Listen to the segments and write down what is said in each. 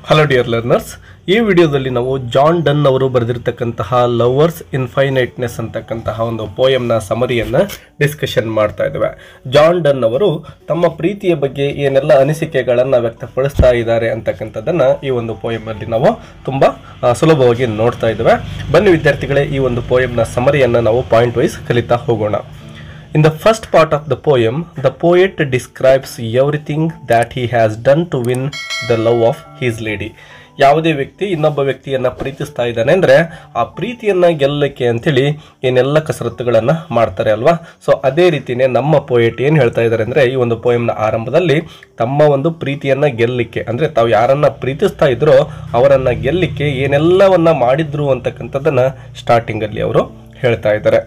Hello dear learners, ಈ ವಿಡಿಯೋದಲ್ಲಿ ನಾವು ಜಾನ್ ಡನ್ ಅವರು ಬರೆದಿರತಕ್ಕಂತಹ ಲವರ್ಸ್ ಇನ್ಫೈನೈಟ್ನೆಸ್ ಅಂತಕ್ಕಂತಹ ಒಂದು ಪೋಯಮ್ನ ಸಮರಿಯನ್ನು ಡಿಸ್ಕಷನ್ ಮಾಡ್ತಾ ಇದ್ದೇವೆ. ಜಾನ್ ಡನ್ ಅವರು ತಮ್ಮ ಪ್ರೀತಿಯ ಬಗ್ಗೆ ಏನೆಲ್ಲ ಅನಿಸಿಕೆಗಳನ್ನು ವ್ಯಕ್ತಪಡಿಸ್ತಾ ಇದ್ದಾರೆ ಅಂತಕ್ಕಂಥದ್ದನ್ನು ಈ ಒಂದು ಪೋಯಮಲ್ಲಿ ನಾವು ತುಂಬ ಸುಲಭವಾಗಿ ನೋಡ್ತಾ ಇದ್ದೇವೆ. ಬನ್ನಿ ವಿದ್ಯಾರ್ಥಿಗಳೇ, ಈ ಒಂದು ಪೋಯಮ್ನ ಸಮರಿಯನ್ನು ನಾವು ಪಾಯಿಂಟ್ ವೈಸ್ ಕಲಿತಾ ಹೋಗೋಣ. In the first part of the poem, the poet describes everything that he has done to win the love of his lady. ಯಾವುದೇ ವ್ಯಕ್ತಿ ಇನ್ನೊಬ್ಬ ವ್ಯಕ್ತಿಯನ್ನು ಪ್ರೀತಿಸ್ತಾ ಇದ್ದಾನೆ ಅಂದರೆ ಆ ಪ್ರೀತಿಯನ್ನು ಗೆಲ್ಲಕ್ಕೆ ಅಂತೇಳಿ ಏನೆಲ್ಲ ಕಸರತ್ತುಗಳನ್ನು ಮಾಡ್ತಾರೆ ಅಲ್ವಾ. ಸೊ ಅದೇ ರೀತಿಯೇ ನಮ್ಮ ಪೋಯೆಟ್ ಏನು ಹೇಳ್ತಾ ಇದ್ದಾರೆ ಅಂದರೆ, ಈ ಒಂದು ಪೋಯಮ್ನ ಆರಂಭದಲ್ಲಿ ತಮ್ಮ ಒಂದು ಪ್ರೀತಿಯನ್ನು ಗೆಲ್ಲಲಿಕ್ಕೆ ಅಂದರೆ ತಾವು ಯಾರನ್ನು ಪ್ರೀತಿಸ್ತಾ ಇದ್ರೋ ಅವರನ್ನು ಗೆಲ್ಲಲಿಕ್ಕೆ ಏನೆಲ್ಲವನ್ನ ಮಾಡಿದ್ರು ಅಂತಕ್ಕಂಥದ್ದನ್ನು ಸ್ಟಾರ್ಟಿಂಗಲ್ಲಿ ಅವರು ಹೇಳ್ತಾ ಇದ್ದಾರೆ.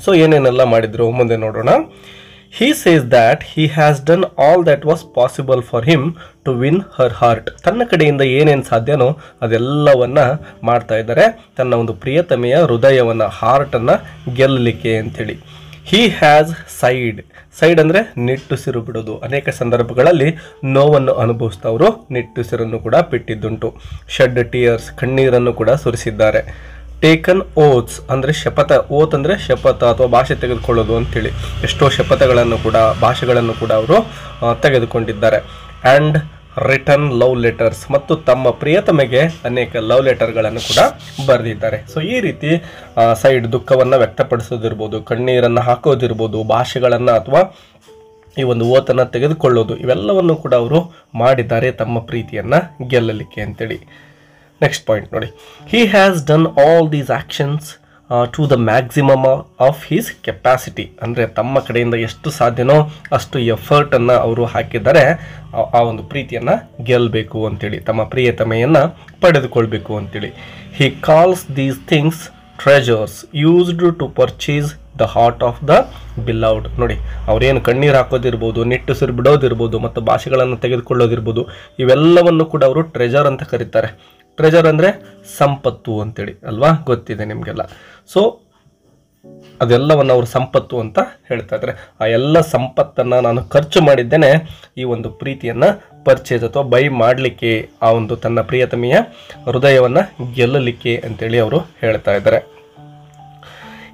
ಸೊ ಏನೇನೆಲ್ಲ ಮಾಡಿದ್ರು ಮುಂದೆ ನೋಡೋಣ. He says that he has done all that was possible for him to win her heart. ತನ್ನ ಕಡೆಯಿಂದ ಏನೇನು ಸಾಧ್ಯನೋ ಅದೆಲ್ಲವನ್ನ ಮಾಡ್ತಾ ಇದ್ದಾರೆ ತನ್ನ ಒಂದು ಪ್ರಿಯತಮೆಯ ಹೃದಯವನ್ನು, ಹಾರ್ಟನ್ನು ಗೆಲ್ಲಲಿಕ್ಕೆ ಅಂತೇಳಿ. He has ಸೈಡ್ ಅಂದರೆ ನಿಟ್ಟುಸಿರು ಬಿಡೋದು. ಅನೇಕ ಸಂದರ್ಭಗಳಲ್ಲಿ ನೋವನ್ನು ಅನುಭವಿಸಿದವರು ನಿಟ್ಟುಸಿರನ್ನು ಕೂಡ ಬಿಟ್ಟಿದ್ದುಂಟು. ಶೆಡ್ ಟೀಯರ್ಸ್, ಕಣ್ಣೀರನ್ನು ಕೂಡ ಸುರಿಸಿದ್ದಾರೆ. ಟೇಕನ್ ಓತ್ಸ್ ಅಂದರೆ ಶಪಥ, ಓತ್ ಅಂದರೆ ಶಪಥ ಅಥವಾ ಭಾಷೆ ತೆಗೆದುಕೊಳ್ಳೋದು ಅಂತೇಳಿ. ಎಷ್ಟೋ ಶಪಥಗಳನ್ನು ಕೂಡ ಭಾಷೆಗಳನ್ನು ಕೂಡ ಅವರು ತೆಗೆದುಕೊಂಡಿದ್ದಾರೆ. ಆ್ಯಂಡ್ ರಿಟರ್ನ್ ಲವ್ ಲೆಟರ್ಸ್, ಮತ್ತು ತಮ್ಮ ಪ್ರಿಯತಮೆಗೆ ಅನೇಕ ಲವ್ ಲೆಟರ್ಗಳನ್ನು ಕೂಡ ಬರೆದಿದ್ದಾರೆ. ಸೊ ಈ ರೀತಿ ಸೈಡ್ ದುಃಖವನ್ನು ವ್ಯಕ್ತಪಡಿಸೋದಿರ್ಬೋದು, ಕಣ್ಣೀರನ್ನು ಹಾಕೋದಿರ್ಬೋದು, ಭಾಷೆಗಳನ್ನು ಅಥವಾ ಈ ಒಂದು ಓತನ್ನು ತೆಗೆದುಕೊಳ್ಳೋದು, ಇವೆಲ್ಲವನ್ನು ಕೂಡ ಅವರು ಮಾಡಿದ್ದಾರೆ ತಮ್ಮ ಪ್ರೀತಿಯನ್ನು ಗೆಲ್ಲಲಿಕ್ಕೆ ಅಂತೇಳಿ. ನೆಕ್ಸ್ಟ್ ಪಾಯಿಂಟ್ ನೋಡಿ. He has done all these actions to the maximum of his capacity. ಅಂದರೆ ತಮ್ಮ ಕಡೆಯಿಂದ ಎಷ್ಟು ಸಾಧ್ಯನೋ ಅಷ್ಟು ಎಫರ್ಟನ್ನು ಅವರು ಹಾಕಿದ್ದಾರೆ ಆ ಒಂದು ಪ್ರೀತಿಯನ್ನು ಗೆಲ್ಲಬೇಕು ಅಂತೇಳಿ, ತಮ್ಮ ಪ್ರಿಯತಮೆಯನ್ನು ಪಡೆದುಕೊಳ್ಬೇಕು ಅಂತೇಳಿ. He calls these things treasures used to purchase the heart of the beloved. ನೋಡಿ, ಅವರೇನು ಕಣ್ಣೀರು ಹಾಕೋದಿರ್ಬೋದು, ನಿಟ್ಟುಸಿರು ಬಿಡೋದಿರ್ಬೋದು ಮತ್ತು ಭಾಷೆಗಳನ್ನು ತೆಗೆದುಕೊಳ್ಳೋದಿರ್ಬೋದು, ಇವೆಲ್ಲವನ್ನು ಕೂಡ ಅವರು ಟ್ರೆಜರ್ ಅಂತ ಕರೀತಾರೆ. ಟ್ರೆಜರ್ ಅಂದರೆ ಸಂಪತ್ತು ಅಂತೇಳಿ ಅಲ್ವಾ, ಗೊತ್ತಿದೆ ನಿಮಗೆಲ್ಲ. ಸೊ ಅದೆಲ್ಲವನ್ನು ಅವರು ಸಂಪತ್ತು ಅಂತ ಹೇಳ್ತಾ ಇದ್ದಾರೆ. ಆ ಎಲ್ಲ ಸಂಪತ್ತನ್ನು ನಾನು ಖರ್ಚು ಮಾಡಿದ್ದೇನೆ ಈ ಒಂದು ಪ್ರೀತಿಯನ್ನು ಪರ್ಚೇಸ್ ಅಥವಾ ಬೈ ಮಾಡಲಿಕ್ಕೆ, ಆ ಒಂದು ತನ್ನ ಪ್ರಿಯತಮೆಯ ಹೃದಯವನ್ನು ಗೆಲ್ಲಲಿಕ್ಕೆ ಅಂತೇಳಿ ಅವರು ಹೇಳ್ತಾ ಇದ್ದಾರೆ.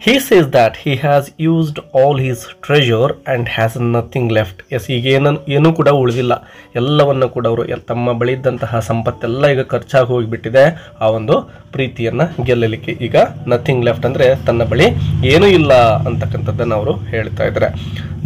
He says that he has used all his treasure and has nothing left. Yes, ಈಗ ಏನೂ ಕೂಡ ಉಳಿದಿಲ್ಲ, ಎಲ್ಲವನ್ನು ಕೂಡ ಅವರು ತಮ್ಮ ಬಳಿ ಇದ್ದಂತಹ ಸಂಪತ್ತೆಲ್ಲ ಈಗ ಖರ್ಚಾಗಿ ಹೋಗಿಬಿಟ್ಟಿದೆ ಆ ಒಂದು ಪ್ರೀತಿಯನ್ನು ಗೆಲ್ಲಲಿಕ್ಕೆ. ಈಗ ನಥಿಂಗ್ ಲೆಫ್ಟ್ ಅಂದರೆ ತನ್ನ ಬಳಿ ಏನೂ ಇಲ್ಲ ಅಂತಕ್ಕಂಥದ್ದನ್ನು ಅವರು ಹೇಳ್ತಾ ಇದ್ದಾರೆ.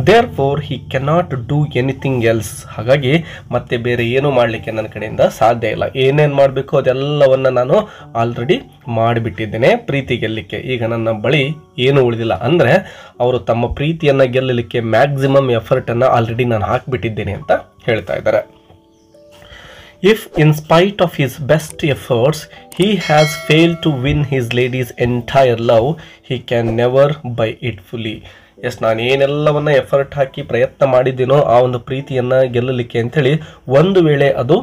Therefore he cannot do anything else. ಹಾಗಾಗಿ ಮತ್ತೆ ಬೇರೆ ಏನೂ ಮಾಡಲಿಕ್ಕೆ ನನ್ನ ಕಡೆಯಿಂದ ಸಾಧ್ಯ ಇಲ್ಲ. ಏನೇನು ಮಾಡಬೇಕು ಅದೆಲ್ಲವನ್ನು ನಾನು ಆಲ್ರೆಡಿ ಮಾಡಿಬಿಟ್ಟಿದ್ದೇನೆ ಪ್ರೀತಿ ಗೆಲ್ಲಲಿಕ್ಕೆ. ಈಗ ನನ್ನ ಬಳಿ ಏನು ಉಳಿದಿಲ್ಲ ಅಂದರೆ ಅವರು ತಮ್ಮ ಪ್ರೀತಿಯನ್ನು ಗೆಲ್ಲಲಿಕ್ಕೆ ಮ್ಯಾಕ್ಸಿಮಮ್ ಎಫರ್ಟನ್ನು ಆಲ್ರೆಡಿ ನಾನು ಹಾಕಿಬಿಟ್ಟಿದ್ದೇನೆ ಅಂತ ಹೇಳ್ತಾ ಇದ್ದಾರೆ. If in spite of his best efforts he has failed to win his lady's entire love, he can never buy it fully. Yes, ನಾನು ಏನೆಲ್ಲವನ್ನು ಎಫರ್ಟ್ ಹಾಕಿ ಪ್ರಯತ್ನ ಮಾಡಿದ್ದೀನೋ ಆ ಒಂದು ಪ್ರೀತಿಯನ್ನು ಗೆಲ್ಲಲಿಕ್ಕೆ ಅಂಥೇಳಿ ಒಂದು ವೇಳೆ ಅದು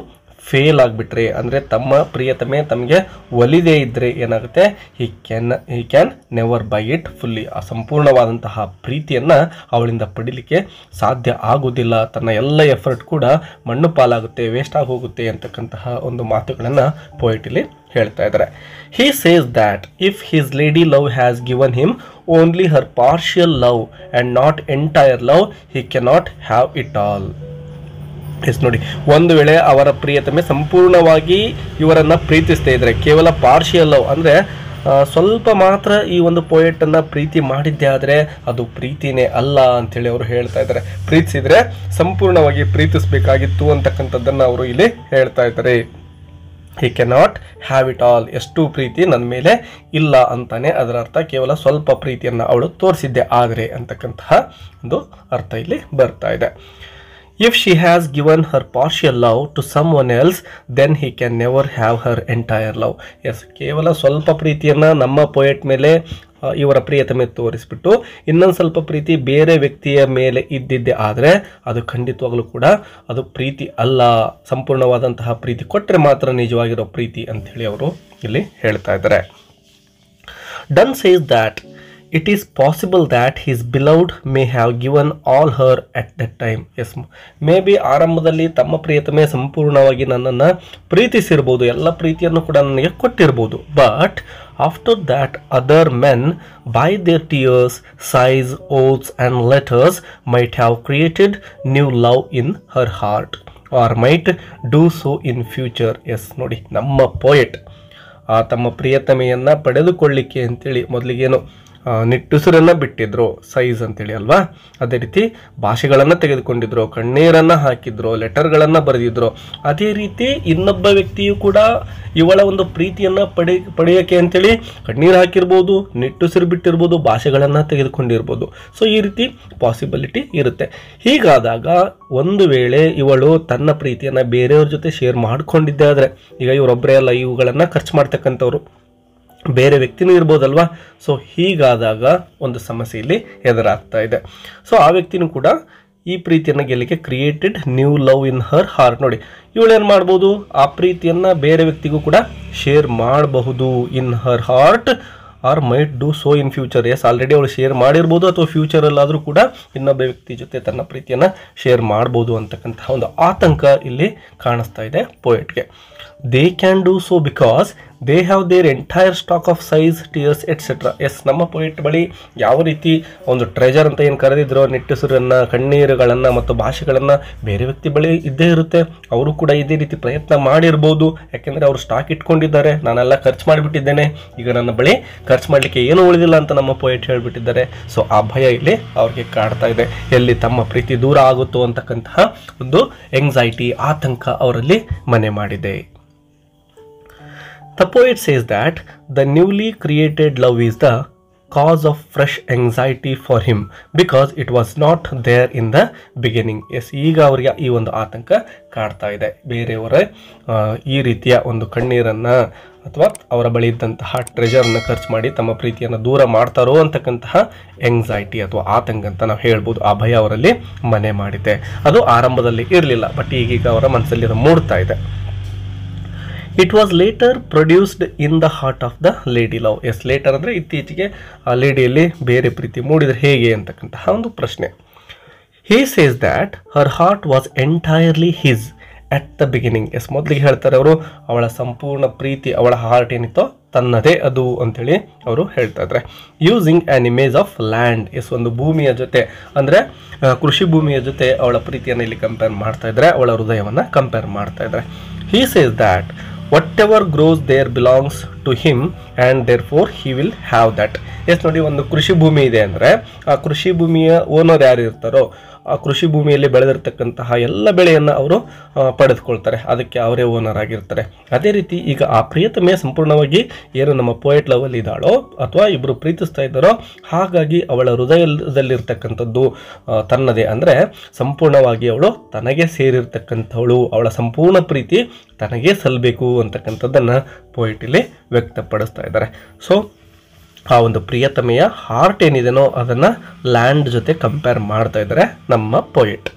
ಫೇಲ್ ಆಗಿಬಿಟ್ರೆ ಅಂದರೆ ತಮ್ಮ ಪ್ರಿಯತಮೆ ತಮಗೆ ಒಲಿದೇ ಇದ್ದರೆ ಏನಾಗುತ್ತೆ, he can never by it fully. ಆ ಸಂಪೂರ್ಣವಾದಂತಹ ಪ್ರೀತಿಯನ್ನು ಅವಳಿಂದ ಪಡಿಲಿಕ್ಕೆ ಸಾಧ್ಯ ಆಗೋದಿಲ್ಲ. ತನ್ನ ಎಲ್ಲ ಎಫರ್ಟ್ ಕೂಡ ಮಣ್ಣು ಪಾಲಾಗುತ್ತೆ, ವೇಸ್ಟ್ ಆಗಿ ಹೋಗುತ್ತೆ ಅಂತಕ್ಕಂತಹ ಒಂದು ಮಾತುಗಳನ್ನು ಪೋಯೆಟಲ್ಲಿ ಹೇಳ್ತಾ ಇದ್ದಾರೆ. He says that if his lady love has given him only her partial love and not entire love, he cannot have it all. Yes, ನೋಡಿ, ಒಂದು ವೇಳೆ ಅವರ ಪ್ರಿಯತಮೆ ಸಂಪೂರ್ಣವಾಗಿ ಇವರನ್ನು ಪ್ರೀತಿಸ್ತಾ ಇದ್ದಾರೆ, ಕೇವಲ ಪಾರ್ಷಿಯಲ್ ಲವ್ ಅಂದರೆ ಸ್ವಲ್ಪ ಮಾತ್ರ ಈ ಒಂದು ಪೋಯೆಟನ್ನು ಪ್ರೀತಿ ಮಾಡಿದ್ದೆ ಆದರೆ ಅದು ಪ್ರೀತಿನೇ ಅಲ್ಲ ಅಂಥೇಳಿ ಅವರು ಹೇಳ್ತಾ ಇದ್ದಾರೆ. ಪ್ರೀತಿಸಿದರೆ ಸಂಪೂರ್ಣವಾಗಿ ಪ್ರೀತಿಸಬೇಕಾಗಿತ್ತು ಅಂತಕ್ಕಂಥದ್ದನ್ನು ಅವರು ಇಲ್ಲಿ ಹೇಳ್ತಾ ಇದ್ದಾರೆ. ಹಿ ಕೆನಾಟ್ ಹ್ಯಾವ್ ಇಟ್ ಆಲ್. ಎಷ್ಟು ಪ್ರೀತಿ ನನ್ನ ಮೇಲೆ ಇಲ್ಲ ಅಂತಾನೆ ಅದರ ಅರ್ಥ. ಕೇವಲ ಸ್ವಲ್ಪ ಪ್ರೀತಿಯನ್ನು ಅವಳು ತೋರಿಸಿದ್ದೆ ಆದರೆ ಅಂತಕ್ಕಂತಹ ಒಂದು ಅರ್ಥ ಇಲ್ಲಿ ಬರ್ತಾ ಇದೆ. If she has given her partial love to someone else, then he can never have her entire love. Yes, ಕೇವಲ ಸ್ವಲ್ಪ ಪ್ರೀತಿಯನ್ನು ನಮ್ಮ ಪೋಯೆಟ್ ಮೇಲೆ ಇವರ ಪ್ರಿಯತಮೆ ತೋರಿಸ್ಬಿಟ್ಟು ಇನ್ನೊಂದು ಸ್ವಲ್ಪ ಪ್ರೀತಿ ಬೇರೆ ವ್ಯಕ್ತಿಯ ಮೇಲೆ ಇದ್ದಿದ್ದೆ ಆದರೆ ಅದು ಖಂಡಿತವಾಗಲೂ ಕೂಡ ಅದು ಪ್ರೀತಿ ಅಲ್ಲ. ಸಂಪೂರ್ಣವಾದಂತಹ ಪ್ರೀತಿ ಕೊಟ್ಟರೆ ಮಾತ್ರ ನಿಜವಾಗಿರೋ ಪ್ರೀತಿ ಅಂಥೇಳಿ ಅವರು ಇಲ್ಲಿ ಹೇಳ್ತಾ ಇದ್ದಾರೆ. Done says that it is possible that his beloved may have given all her at that time. Yes, maybe ಆರಂಭದಲ್ಲಿ ತಮ್ಮ ಪ್ರಿಯತಮೆ ಸಂಪೂರ್ಣವಾಗಿ ನನ್ನನ್ನು ಪ್ರೀತಿಸಿರ್ಬೋದು, ಎಲ್ಲ ಪ್ರೀತಿಯನ್ನು ಕೂಡ ನನಗೆ ಕೊಟ್ಟಿರ್ಬೋದು. But after that other men by their tears, sighs, oaths and letters might have created new love in her heart or might do so in future. Yes, ನೋಡಿ ನಮ್ಮ ಪೋಯೆಟ್ ತಮ್ಮ ಪ್ರಿಯತಮೆಯನ್ನು ಪಡೆದುಕೊಳ್ಳಿಕ್ಕೆ ಅಂತೇಳಿ ಮೊದಲಿಗೇನು ನಿಟ್ಟುಸಿರನ್ನು ಬಿಟ್ಟಿದ್ರು, ಸೈಜ್ ಅಂತೇಳಿ ಅಲ್ವಾ, ಅದೇ ರೀತಿ ಭಾಷೆಗಳನ್ನು ತೆಗೆದುಕೊಂಡಿದ್ರು, ಕಣ್ಣೀರನ್ನು ಹಾಕಿದ್ರು, ಲೆಟರ್ಗಳನ್ನು ಬರೆದಿದ್ರು. ಅದೇ ರೀತಿ ಇನ್ನೊಬ್ಬ ವ್ಯಕ್ತಿಯು ಕೂಡ ಇವಳ ಒಂದು ಪ್ರೀತಿಯನ್ನು ಪಡೆಯೋಕ್ಕೆ ಅಂತೇಳಿ ಕಣ್ಣೀರು ಹಾಕಿರ್ಬೋದು, ನಿಟ್ಟುಸಿರು ಬಿಟ್ಟಿರ್ಬೋದು, ಭಾಷೆಗಳನ್ನು ತೆಗೆದುಕೊಂಡಿರ್ಬೋದು. ಸೊ ಈ ರೀತಿ ಪಾಸಿಬಿಲಿಟಿ ಇರುತ್ತೆ. ಹೀಗಾದಾಗ ಒಂದು ವೇಳೆ ಇವಳು ತನ್ನ ಪ್ರೀತಿಯನ್ನು ಬೇರೆಯವ್ರ ಜೊತೆ ಶೇರ್ ಮಾಡ್ಕೊಂಡಿದ್ದೆ ಆದರೆ, ಈಗ ಇವರೊಬ್ಬರೇ ಅಲ್ಲ, ಇವುಗಳನ್ನು ಖರ್ಚು ಮಾಡ್ತಕ್ಕಂಥವ್ರು ಬೇರೆ ವ್ಯಕ್ತಿನೂ ಇರ್ಬೋದಲ್ವಾ. ಸೊ ಹೀಗಾದಾಗ ಒಂದು ಸಮಸ್ಯೆ ಇಲ್ಲಿ ಎದುರಾಗ್ತಾ ಇದೆ. ಸೊ ಆ ವ್ಯಕ್ತಿನೂ ಕೂಡ ಈ ಪ್ರೀತಿಯನ್ನು ಗೆಲ್ಲಕ್ಕೆ created new love in her heart. ನೋಡಿ ಇವಳೇನು ಮಾಡ್ಬೋದು, ಆ ಪ್ರೀತಿಯನ್ನು ಬೇರೆ ವ್ಯಕ್ತಿಗೂ ಕೂಡ ಶೇರ್ ಮಾಡಬಹುದು. In her heart or might do so in future. Yes, already ಅವಳು ಶೇರ್ ಮಾಡಿರ್ಬೋದು ಅಥವಾ ಫ್ಯೂಚರಲ್ಲಾದರೂ ಕೂಡ ಇನ್ನೊಬ್ಬ ವ್ಯಕ್ತಿ ಜೊತೆ ತನ್ನ ಪ್ರೀತಿಯನ್ನು ಶೇರ್ ಮಾಡ್ಬೋದು ಅಂತಕ್ಕಂಥ ಒಂದು ಆತಂಕ ಇಲ್ಲಿ ಕಾಣಿಸ್ತಾ ಇದೆ ಪೋಯೆಟ್ಗೆ. They can do so because they have their entire stock of sighs, tears etcetera. Yes, ನಮ್ಮ ಪೋಯೆಟ್ ಬಳಿ ಯಾವ ರೀತಿ ಒಂದು ಟ್ರೆಜರ್ ಅಂತ ಏನು ಕರೆದಿದ್ರು, ನಿಟ್ಟುಸಿರನ್ನು, ಕಣ್ಣೀರುಗಳನ್ನು ಮತ್ತು ಭಾಷೆಗಳನ್ನು ಬೇರೆ ವ್ಯಕ್ತಿ ಬಳಿ ಇದ್ದೇ ಇರುತ್ತೆ. ಅವರು ಕೂಡ ಇದೇ ರೀತಿ ಪ್ರಯತ್ನ ಮಾಡಿರ್ಬೋದು. ಯಾಕೆಂದರೆ ಅವರು ಸ್ಟಾಕ್ ಇಟ್ಕೊಂಡಿದ್ದಾರೆ, ನಾನೆಲ್ಲ ಖರ್ಚು ಮಾಡಿಬಿಟ್ಟಿದ್ದೇನೆ, ಈಗ ನನ್ನ ಬಳಿ ಖರ್ಚು ಮಾಡಲಿಕ್ಕೆ ಏನೂ ಉಳಿದಿಲ್ಲ ಅಂತ ನಮ್ಮ ಪೋಯೆಟ್ ಹೇಳಿಬಿಟ್ಟಿದ್ದಾರೆ. ಸೊ ಆ ಭಯ ಇಲ್ಲಿ ಅವ್ರಿಗೆ ಕಾಡ್ತಾ ಇದೆ, ಎಲ್ಲಿ ತಮ್ಮ ಪ್ರೀತಿ ದೂರ ಆಗುತ್ತೋ ಅಂತಕ್ಕಂತಹ ಒಂದು ಎಂಗ್ಸೈಟಿ, ಆತಂಕ ಅವರಲ್ಲಿ ಮನೆ ಮಾಡಿದೆ. The poet says that the newly created love is the cause of fresh anxiety for him because it was not there in the beginning. Yes, ಈಗ ಅವರಿಗೆ ಈ ಒಂದು ಆತಂಕ ಕಾಡ್ತಾ ಇದೆ. ಬೇರೆಯವರ ಈ ರೀತಿಯ ಒಂದು ಕಣ್ಣೀರನ್ನು ಅಥವಾ ಅವರ ಬಳಿ ಇದ್ದಂತಹ ಟ್ರೆಜರ್ನ ಖರ್ಚು ಮಾಡಿ ತಮ್ಮ ಪ್ರೀತಿಯನ್ನು ದೂರ ಮಾಡ್ತಾರೋ ಅಂತಕ್ಕಂತಹ ಎಂಗ್ಸೈಟಿ ಅಥವಾ ಆತಂಕ ಅಂತ ನಾವು ಹೇಳ್ಬೋದು. ಆ ಭಯ ಅವರಲ್ಲಿ ಮನೆ ಮಾಡಿದೆ. ಅದು ಆರಂಭದಲ್ಲಿ ಇರಲಿಲ್ಲ, ಬಟ್ ಈಗೀಗ ಅವರ ಮನಸ್ಸಲ್ಲಿ ಅದು ಮೂಡ್ತಾ ಇದೆ. It was later produced in the heart of the lady love. Yes, later ಅಂದರೆ ಇತ್ತೀಚೆಗೆ ಆ ಲೇಡಿಯಲ್ಲಿ ಬೇರೆ ಪ್ರೀತಿ ಮೂಡಿದರೆ ಹೇಗೆ ಅಂತಕ್ಕಂತಹ ಒಂದು ಪ್ರಶ್ನೆ. He says that her heart was entirely his at the beginning. Yes, ಮೊದಲಿಗೆ ಹೇಳ್ತಾರೆ ಅವರು, ಅವಳ ಸಂಪೂರ್ಣ ಪ್ರೀತಿ, ಅವಳ ಹಾರ್ಟ್ ಏನಿತ್ತೋ ತನ್ನದೇ ಅದು ಅಂತೇಳಿ ಅವರು ಹೇಳ್ತಾ ಇದ್ದಾರೆ. Using an image of land. Yes, ಒಂದು ಭೂಮಿಯ ಜೊತೆ ಅಂದರೆ ಕೃಷಿ ಭೂಮಿಯ ಜೊತೆ ಅವಳ ಪ್ರೀತಿಯನ್ನು ಇಲ್ಲಿ ಕಂಪೇರ್ ಮಾಡ್ತಾ ಇದ್ದಾರೆ, ಅವಳ ಹೃದಯವನ್ನು ಕಂಪೇರ್ ಮಾಡ್ತಾ ಇದ್ದಾರೆ. He says that whatever grows there belongs to him and therefore he will have that. Yes, ನೋಡಿ ಒಂದು ಕೃಷಿ ಭೂಮಿ ಇದೆ ಅಂದರೆ ಆ ಕೃಷಿ ಭೂಮಿಯ ಓನರ್ ಯಾರು ಇರ್ತಾರೋ ಆ ಕೃಷಿ ಭೂಮಿಯಲ್ಲಿ ಬೆಳೆದಿರ್ತಕ್ಕಂತಹ ಎಲ್ಲ ಬೆಳೆಯನ್ನು ಅವರು ಪಡೆದುಕೊಳ್ತಾರೆ, ಅದಕ್ಕೆ ಅವರೇ ಓನರ್ ಆಗಿರ್ತಾರೆ. ಅದೇ ರೀತಿ ಈಗ ಆ ಪ್ರಿಯತಮೆ ಸಂಪೂರ್ಣವಾಗಿ ಏನು ನಮ್ಮ ಪೋಯೆಟ್ ಲವಲ್ಲಿ ಇದ್ದಾಳೋ ಅಥವಾ ಇಬ್ಬರು ಪ್ರೀತಿಸ್ತಾ ಇದ್ದಾರೋ, ಹಾಗಾಗಿ ಅವಳ ಹೃದಯದಲ್ಲಿರ್ತಕ್ಕಂಥದ್ದು ತನ್ನದೇ, ಅಂದರೆ ಸಂಪೂರ್ಣವಾಗಿ ಅವಳು ತನಗೆ ಸೇರಿರ್ತಕ್ಕಂಥವಳು, ಅವಳ ಸಂಪೂರ್ಣ ಪ್ರೀತಿ ತನಗೇ ಸಲ್ಲಬೇಕು ಅಂತಕ್ಕಂಥದ್ದನ್ನು ಪೋಯೆಟ್ ಇಲ್ಲಿ ವ್ಯಕ್ತಪಡಿಸ್ತಾ ಇದ್ದಾರೆ. ಸೊ ಆ ಒಂದು ಪ್ರಿಯತಮೆಯ ಹಾರ್ಟ್ ಏನಿದೆನೋ ಅದನ್ನು ಲ್ಯಾಂಡ್ ಜೊತೆ ಕಂಪೇರ್ ಮಾಡ್ತಾ ಇದ್ದಾರೆ ನಮ್ಮ poet.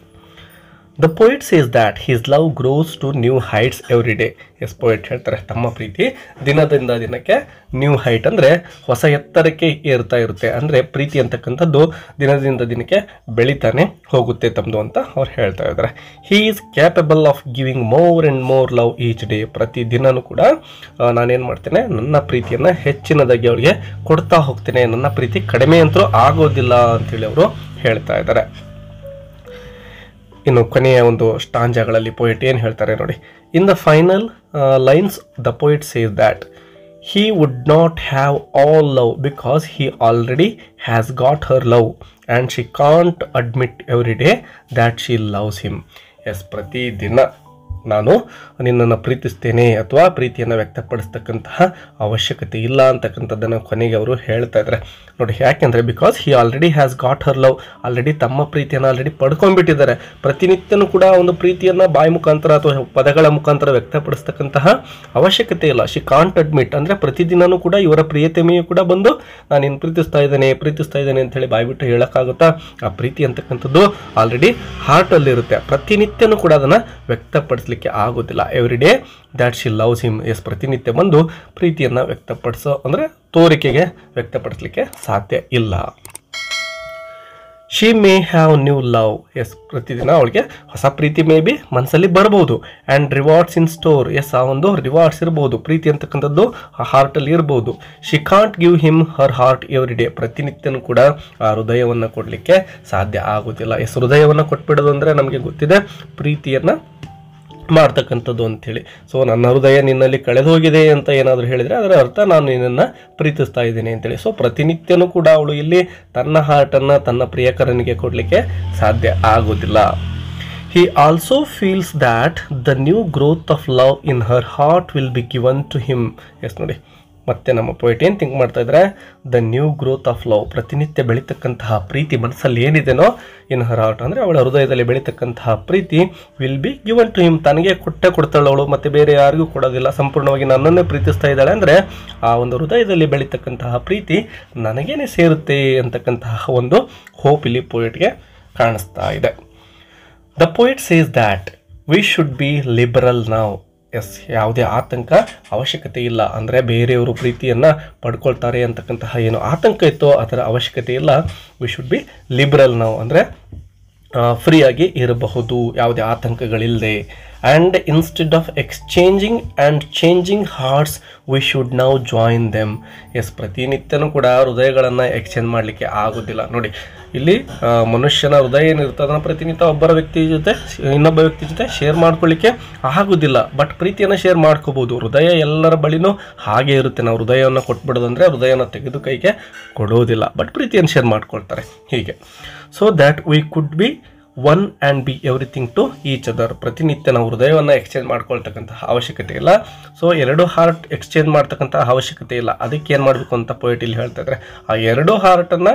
The poet says that his love grows to new heights every day. Yes, poet ಹೇಳ್ತಾರೆ ತಮ್ಮ ಪ್ರೀತಿ ದಿನದಿಂದ ದಿನಕ್ಕೆ ನ್ಯೂ ಹೈಟ್ ಅಂದರೆ ಹೊಸ ಎತ್ತರಕ್ಕೆ ಏರ್ತಾ ಇರುತ್ತೆ, ಅಂದರೆ ಪ್ರೀತಿ ಅಂತಕ್ಕಂಥದ್ದು ದಿನದಿಂದ ದಿನಕ್ಕೆ ಬೆಳಿತಾನೆ ಹೋಗುತ್ತೆ ತಮ್ಮದು ಅಂತ ಅವ್ರು ಹೇಳ್ತಾ ಇದ್ದಾರೆ. He is capable of giving more and more love each day. ಪ್ರತಿ ದಿನವೂ ಕೂಡ ನಾನೇನು ಮಾಡ್ತೇನೆ, ನನ್ನ ಪ್ರೀತಿಯನ್ನು ಹೆಚ್ಚಿನದಾಗಿ ಅವಳಿಗೆ ಕೊಡ್ತಾ ಹೋಗ್ತೇನೆ, ನನ್ನ ಪ್ರೀತಿ ಕಡಿಮೆ ಅಂತೂ ಆಗೋದಿಲ್ಲ ಅಂತೇಳಿ ಅವರು ಹೇಳ್ತಾ ಇದ್ದಾರೆ. ಇನ್ನು ಕೊನೆಯ ಒಂದು ಸ್ಟಾಂಜಾಗಳಲ್ಲಿ ಪೋಯೆಟ್ ಏನು ಹೇಳ್ತಾರೆ ನೋಡಿ. In the final lines the poet says that he would not have all love because he already has got her love and she can't admit every day that she loves him. Yes, ಪ್ರತಿ ದಿನ ನಾನು ನಿನ್ನನ್ನು ಪ್ರೀತಿಸ್ತೇನೆ ಅಥವಾ ಪ್ರೀತಿಯನ್ನು ವ್ಯಕ್ತಪಡಿಸ್ತಕ್ಕಂತಹ ಅವಶ್ಯಕತೆ ಇಲ್ಲ ಅಂತಕ್ಕಂಥದ್ದನ್ನು ಕೊನೆಗೆ ಅವರು ಹೇಳ್ತಾ ಇದ್ದಾರೆ ನೋಡಿ. ಯಾಕೆಂದರೆ because he already has got Har love, already ತಮ್ಮ ಪ್ರೀತಿಯನ್ನು ಆಲ್ರೆಡಿ ಪಡ್ಕೊಂಡ್ಬಿಟ್ಟಿದ್ದಾರೆ. ಪ್ರತಿನಿತ್ಯನೂ ಕೂಡ ಒಂದು ಪ್ರೀತಿಯನ್ನು ಬಾಯಿ ಮುಖಾಂತರ ಅಥವಾ ಪದಗಳ ಮುಖಾಂತರ ವ್ಯಕ್ತಪಡಿಸ್ತಕ್ಕಂತಹ ಅವಶ್ಯಕತೆ ಇಲ್ಲ. ಶಿ ಕಾಂಟ್ ಅಡ್ಮಿಟ್ ಅಂದರೆ ಪ್ರತಿದಿನವೂ ಕೂಡ ಇವರ ಪ್ರಿಯತಮೆಯು ಕೂಡ ಬಂದು ನಾನು ಇನ್ನು ಪ್ರೀತಿಸ್ತಾ ಇದ್ದೇನೆ ಅಂತೇಳಿ ಬಾಯ್ಬಿಟ್ಟು ಹೇಳೋಕ್ಕಾಗುತ್ತಾ? ಆ ಪ್ರೀತಿ ಅಂತಕ್ಕಂಥದ್ದು ಆಲ್ರೆಡಿ ಹಾರ್ಟಲ್ಲಿರುತ್ತೆ. ಪ್ರತಿನಿತ್ಯನೂ ಕೂಡ ಅದನ್ನು ವ್ಯಕ್ತಪಡಿಸ್ಲಿಕ್ಕೆ ಆಗೋದಿಲ್ಲ. Every day that she loves him. Yes, ಪ್ರತಿನಿತ್ಯ ಬಂದು ಪ್ರೀತಿಯನ್ನು ವ್ಯಕ್ತಪಡಿಸೋ ಅಂದರೆ ತೋರಿಕೆಗೆ ವ್ಯಕ್ತಪಡಿಸಲಿಕ್ಕೆ ಸಾಧ್ಯ ಇಲ್ಲ. She may have new love, yes ಪ್ರತಿದಿನ ಅವಳಿಗೆ ಹೊಸ ಪ್ರೀತಿ ಮೇ ಬಿ ಮನಸ್ಸಲ್ಲಿ ಬರ್ಬೋದು. And rewards in store, yes ಆ ಒಂದು ರಿವಾರ್ಡ್ಸ್ ಇರ್ಬೋದು, ಪ್ರೀತಿ ಅಂತಕ್ಕಂಥದ್ದು ಆ ಹಾರ್ಟಲ್ಲಿ ಇರ್ಬೋದು. She can't give him her heart every day, ಪ್ರತಿನಿತ್ಯನೂ ಕೂಡ ಆ ಹೃದಯವನ್ನು ಕೊಡಲಿಕ್ಕೆ ಸಾಧ್ಯ ಆಗೋದಿಲ್ಲ. ಎಸ್ ಹೃದಯವನ್ನು ಕೊಟ್ಬಿಡೋದು ಅಂದರೆ ನಮಗೆ ಗೊತ್ತಿದೆ ಪ್ರೀತಿಯನ್ನು ಮಾಡ್ತಕ್ಕಂಥದ್ದು ಅಂಥೇಳಿ. ಸೊ ನನ್ನ ಹೃದಯ ನಿನ್ನಲ್ಲಿ ಕಳೆದು ಹೋಗಿದೆ ಅಂತ ಏನಾದರೂ ಹೇಳಿದರೆ ಅದರ ಅರ್ಥ ನಾನು ನಿನ್ನನ್ನು ಪ್ರೀತಿಸ್ತಾ ಇದ್ದೀನಿ ಅಂತೇಳಿ. ಸೊ ಪ್ರತಿನಿತ್ಯನೂ ಕೂಡ ಅವಳು ಇಲ್ಲಿ ತನ್ನ ಹಾರ್ಟನ್ನು ತನ್ನ ಪ್ರಿಯಕರನಿಗೆ ಕೊಡಲಿಕ್ಕೆ ಸಾಧ್ಯ ಆಗೋದಿಲ್ಲ. He also feels that the new growth of love in her heart will be given to him. Yes ನೋಡಿ, ಮತ್ತೆ ನಮ್ಮ ಪೊಯಿಟ್ ಏನು ಥಿಂಕ್ ಮಾಡ್ತಾ ಇದ್ದಾರೆ, the new growth of love, ಪ್ರತಿನಿತ್ಯ ಬೆಳೀತಕ್ಕಂತಹ ಪ್ರೀತಿ ಮನಸ್ಸಲ್ಲಿ ಏನಿದೆನೋ ಇನ್ ಹರ್ ಹಾರ್ಟ್ ಅಂದರೆ ಅವಳ ಹೃದಯದಲ್ಲಿ ಬೆಳೀತಕ್ಕಂತಹ ಪ್ರೀತಿ will be given to him, ತನಗೆ ಕೊಡ್ತಾಳೆ ಅವಳು, ಮತ್ತು ಬೇರೆ ಯಾರಿಗೂ ಕೊಡೋದಿಲ್ಲ, ಸಂಪೂರ್ಣವಾಗಿ ನನ್ನನ್ನೇ ಪ್ರೀತಿಸ್ತಾ ಇದ್ದಾಳೆ ಅಂದರೆ ಆ ಒಂದು ಹೃದಯದಲ್ಲಿ ಬೆಳೀತಕ್ಕಂತಹ ಪ್ರೀತಿ ನನಗೇನೆ ಸೇರುತ್ತೆ ಅಂತಕ್ಕಂತಹ ಒಂದು ಹೋಪ್ ಇಲ್ಲಿ ಪೊಯಿಟ್ಗೆ ಕಾಣಿಸ್ತಾ ಇದೆ. The poet says that we should be liberal ನಾವು. ಎಸ್ ಯಾವುದೇ ಆತಂಕ ಅವಶ್ಯಕತೆ ಇಲ್ಲ, ಅಂದರೆ ಬೇರೆಯವರು ಪ್ರೀತಿಯನ್ನು ಪಡ್ಕೊಳ್ತಾರೆ ಅಂತಕ್ಕಂತಹ ಏನು ಆತಂಕ ಇತ್ತೋ ಅದರ ಅವಶ್ಯಕತೆ ಇಲ್ಲ. ವಿ ಶುಡ್ ಬಿ ಲಿಬರಲ್ ನಾವು ಅಂದರೆ ಫ್ರೀಯಾಗಿ ಇರಬಹುದು, ಯಾವುದೇ ಆತಂಕಗಳಿಲ್ಲದೆ. And instead of exchanging and changing hearts we should now join them. Yes ಪ್ರತಿನಿತ್ಯನೂ ಕೂಡ ಹೃದಯಗಳನ್ನು ಎಕ್ಸ್ಚೇಂಜ್ ಮಾಡಲಿಕ್ಕೆ ಆಗೋದಿಲ್ಲ. ನೋಡಿ ಇಲ್ಲಿ ಮನುಷ್ಯನ ಹೃದಯ ಏನಿರ್ತದೆ ಅದನ್ನು ಪ್ರತಿನಿತ್ಯ ಒಬ್ಬರ ವ್ಯಕ್ತಿ ಜೊತೆ ಇನ್ನೊಬ್ಬ ವ್ಯಕ್ತಿ ಜೊತೆ ಶೇರ್ ಮಾಡ್ಕೊಳ್ಳಿಕ್ಕೆ ಆಗೋದಿಲ್ಲ. ಬಟ್ ಪ್ರೀತಿಯನ್ನು ಶೇರ್ ಮಾಡ್ಕೋಬೋದು. ಹೃದಯ ಎಲ್ಲರ ಬಳಿನೂ ಹಾಗೆ ಇರುತ್ತೆ. ನಾವು ಹೃದಯವನ್ನು ಕೊಟ್ಬಿಡೋದಂದರೆ ಹೃದಯನ ತೆಗೆದು ಕೈಗೆ ಕೊಡೋದಿಲ್ಲ, ಬಟ್ ಪ್ರೀತಿಯನ್ನು ಶೇರ್ ಮಾಡ್ಕೊಳ್ತಾರೆ ಹೀಗೆ. So that we could be one and be everything to each other. ಪ್ರತಿನಿತ್ಯ ನಾವು ಹೃದಯವನ್ನು ಎಕ್ಸ್ಚೇಂಜ್ ಮಾಡ್ಕೊಳ್ತಕ್ಕಂತಹ ಅವಶ್ಯಕತೆ ಇಲ್ಲ. ಸೊ ಎರಡು ಹಾರ್ಟ್ ಎಕ್ಸ್ಚೇಂಜ್ ಮಾಡ್ತಕ್ಕಂತಹ ಅವಶ್ಯಕತೆ ಇಲ್ಲ. ಅದಕ್ಕೆ ಏನು ಮಾಡಬೇಕು ಅಂತ ಪೊಯಿಟ್ ಇಲ್ಲಿ ಹೇಳ್ತಾ ಇದ್ದಾರೆ. ಆ ಎರಡು ಹಾರ್ಟನ್ನು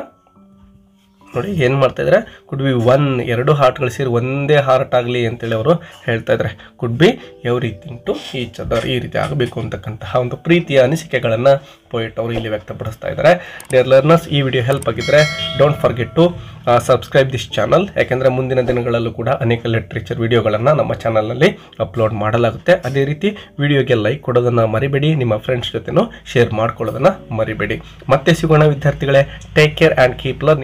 ನೋಡಿ ಏನು ಮಾಡ್ತಾ ಇದ್ದಾರೆ, ಕುಡ್ ಬಿ ಒನ್, ಎರಡು ಹಾರ್ಟ್ಗಳು ಸೇರಿ ಒಂದೇ ಹಾರ್ಟ್ ಆಗಲಿ ಅಂತೇಳಿ ಅವರು ಹೇಳ್ತಾ ಇದ್ದಾರೆ. Could be everything to each other, ಈ ರೀತಿ ಆಗಬೇಕು ಅಂತಕ್ಕಂತಹ ಒಂದು ಪ್ರೀತಿಯ ಅನಿಸಿಕೆಗಳನ್ನು ಪೊಯಿಟ್ ಅವರು ಇಲ್ಲಿ ವ್ಯಕ್ತಪಡಿಸ್ತಾ ಇದ್ದಾರೆ. ಡಿಯರ್ ಲರ್ನರ್ಸ್, ಈ ವಿಡಿಯೋ ಹೆಲ್ಪ್ ಆಗಿದ್ದರೆ don't forget to subscribe this channel. ಯಾಕೆಂದರೆ ಮುಂದಿನ ದಿನಗಳಲ್ಲೂ ಕೂಡ ಅನೇಕ ಲಿಟ್ರೇಚರ್ ವಿಡಿಯೋಗಳನ್ನು ನಮ್ಮ ಚಾನಲ್ನಲ್ಲಿ ಅಪ್ಲೋಡ್ ಮಾಡಲಾಗುತ್ತೆ. ಅದೇ ರೀತಿ ವಿಡಿಯೋಗೆ ಲೈಕ್ ಕೊಡೋದನ್ನು ಮರಿಬೇಡಿ, ನಿಮ್ಮ ಫ್ರೆಂಡ್ಸ್ ಜೊತೆನೂ ಶೇರ್ ಮಾಡ್ಕೊಳ್ಳೋದನ್ನು ಮರಿಬೇಡಿ. ಮತ್ತೆ ಸಿಗೋಣ ವಿದ್ಯಾರ್ಥಿಗಳೇ. Take care and keep learning.